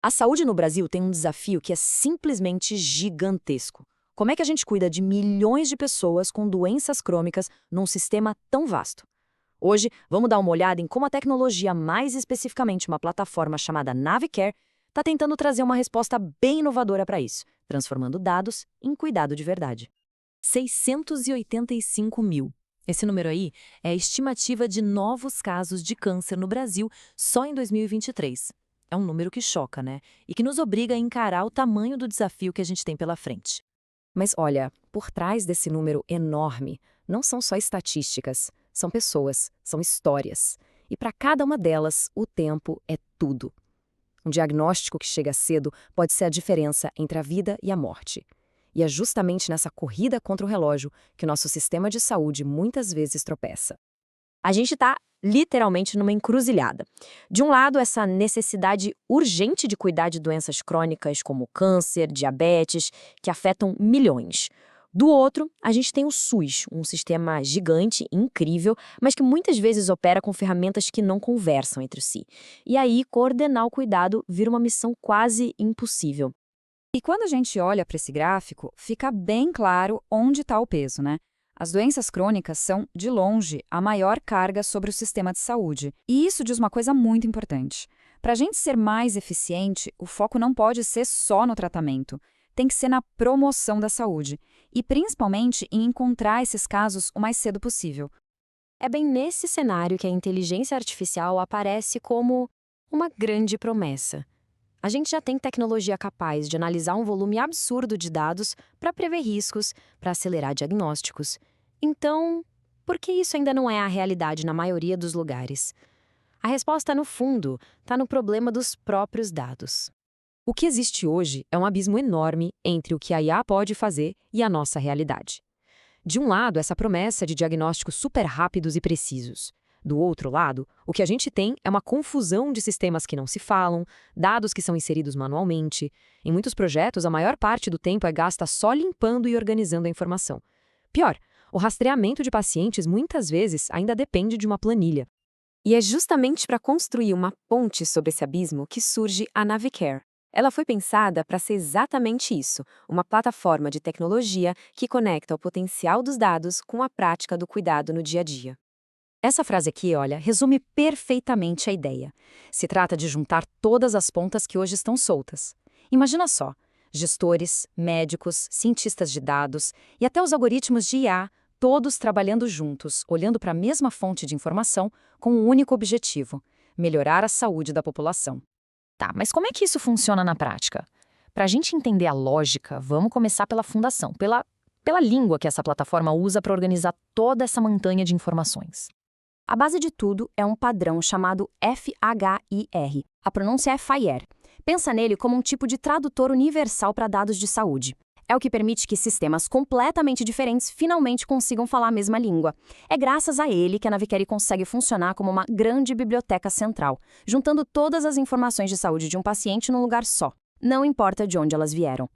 A saúde no Brasil tem um desafio que é simplesmente gigantesco. Como é que a gente cuida de milhões de pessoas com doenças crônicas num sistema tão vasto? Hoje, vamos dar uma olhada em como a tecnologia, mais especificamente uma plataforma chamada Navicare, está tentando trazer uma resposta bem inovadora para isso, transformando dados em cuidado de verdade. 685 mil. Esse número aí é a estimativa de novos casos de câncer no Brasil só em 2023. É um número que choca, né? E que nos obriga a encarar o tamanho do desafio que a gente tem pela frente. Mas olha, por trás desse número enorme, não são só estatísticas, são pessoas, são histórias. E para cada uma delas, o tempo é tudo. Um diagnóstico que chega cedo pode ser a diferença entre a vida e a morte. E é justamente nessa corrida contra o relógio que o nosso sistema de saúde muitas vezes tropeça. A gente está literalmente numa encruzilhada. De um lado, essa necessidade urgente de cuidar de doenças crônicas como câncer, diabetes, que afetam milhões. Do outro, a gente tem o SUS, um sistema gigante, incrível, mas que muitas vezes opera com ferramentas que não conversam entre si. E aí, coordenar o cuidado vira uma missão quase impossível. E quando a gente olha para esse gráfico, fica bem claro onde está o peso, né? As doenças crônicas são, de longe, a maior carga sobre o sistema de saúde. E isso diz uma coisa muito importante. Para a gente ser mais eficiente, o foco não pode ser só no tratamento. Tem que ser na promoção da saúde. E principalmente em encontrar esses casos o mais cedo possível. É bem nesse cenário que a inteligência artificial aparece como uma grande promessa. A gente já tem tecnologia capaz de analisar um volume absurdo de dados para prever riscos, para acelerar diagnósticos. Então, por que isso ainda não é a realidade na maioria dos lugares? A resposta, no fundo, está no problema dos próprios dados. O que existe hoje é um abismo enorme entre o que a IA pode fazer e a nossa realidade. De um lado, essa promessa de diagnósticos super rápidos e precisos. Do outro lado, o que a gente tem é uma confusão de sistemas que não se falam, dados que são inseridos manualmente. Em muitos projetos, a maior parte do tempo é gasta só limpando e organizando a informação. Pior, o rastreamento de pacientes muitas vezes ainda depende de uma planilha. E é justamente para construir uma ponte sobre esse abismo que surge a Navicare. Ela foi pensada para ser exatamente isso, uma plataforma de tecnologia que conecta o potencial dos dados com a prática do cuidado no dia a dia. Essa frase aqui, olha, resume perfeitamente a ideia. Se trata de juntar todas as pontas que hoje estão soltas. Imagina só, gestores, médicos, cientistas de dados e até os algoritmos de IA, todos trabalhando juntos, olhando para a mesma fonte de informação com um único objetivo: melhorar a saúde da população. Tá, mas como é que isso funciona na prática? Para a gente entender a lógica, vamos começar pela fundação, pela língua que essa plataforma usa para organizar toda essa montanha de informações. A base de tudo é um padrão chamado FHIR. A pronúncia é FHIR. Pensa nele como um tipo de tradutor universal para dados de saúde. É o que permite que sistemas completamente diferentes finalmente consigam falar a mesma língua. É graças a ele que a Navicare consegue funcionar como uma grande biblioteca central, juntando todas as informações de saúde de um paciente num lugar só, não importa de onde elas vieram.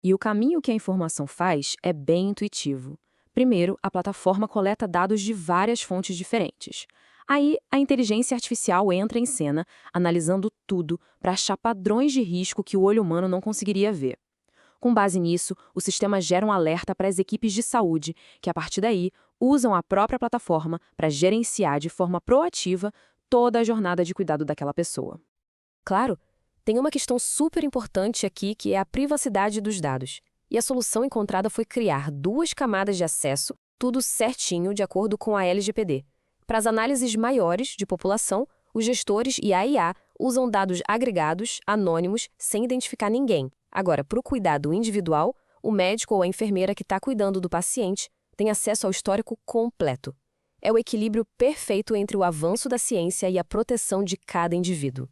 E o caminho que a informação faz é bem intuitivo. Primeiro, a plataforma coleta dados de várias fontes diferentes. Aí, a inteligência artificial entra em cena, analisando tudo para achar padrões de risco que o olho humano não conseguiria ver. Com base nisso, o sistema gera um alerta para as equipes de saúde, que a partir daí usam a própria plataforma para gerenciar de forma proativa toda a jornada de cuidado daquela pessoa. Claro, tem uma questão super importante aqui que é a privacidade dos dados. E a solução encontrada foi criar 2 camadas de acesso, tudo certinho de acordo com a LGPD. Para as análises maiores de população, os gestores e a IA usam dados agregados, anônimos, sem identificar ninguém. Agora, para o cuidado individual, o médico ou a enfermeira que está cuidando do paciente tem acesso ao histórico completo. É o equilíbrio perfeito entre o avanço da ciência e a proteção de cada indivíduo.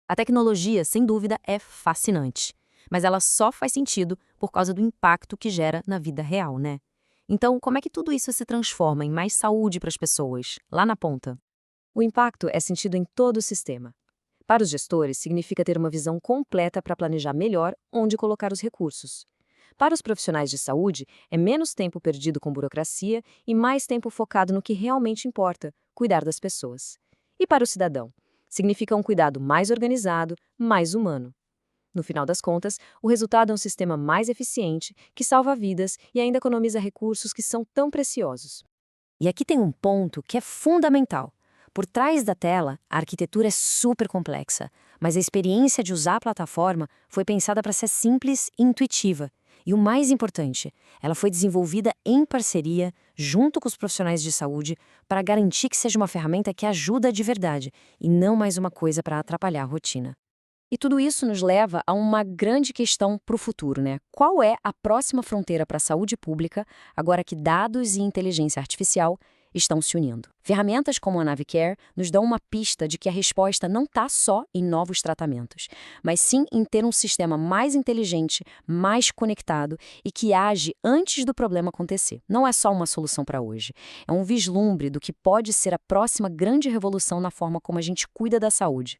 A tecnologia, sem dúvida, é fascinante. Mas ela só faz sentido por causa do impacto que gera na vida real, né? Então, como é que tudo isso se transforma em mais saúde para as pessoas, lá na ponta? O impacto é sentido em todo o sistema. Para os gestores, significa ter uma visão completa para planejar melhor onde colocar os recursos. Para os profissionais de saúde, é menos tempo perdido com burocracia e mais tempo focado no que realmente importa, cuidar das pessoas. E para o cidadão, significa um cuidado mais organizado, mais humano. No final das contas, o resultado é um sistema mais eficiente, que salva vidas e ainda economiza recursos que são tão preciosos. E aqui tem um ponto que é fundamental. Por trás da tela, a arquitetura é super complexa, mas a experiência de usar a plataforma foi pensada para ser simples e intuitiva. E o mais importante, ela foi desenvolvida em parceria, junto com os profissionais de saúde, para garantir que seja uma ferramenta que ajuda de verdade, e não mais uma coisa para atrapalhar a rotina. E tudo isso nos leva a uma grande questão para o futuro, né? Qual é a próxima fronteira para a saúde pública, agora que dados e inteligência artificial estão se unindo? Ferramentas como a Navicare nos dão uma pista de que a resposta não está só em novos tratamentos, mas sim em ter um sistema mais inteligente, mais conectado e que age antes do problema acontecer. Não é só uma solução para hoje, é um vislumbre do que pode ser a próxima grande revolução na forma como a gente cuida da saúde.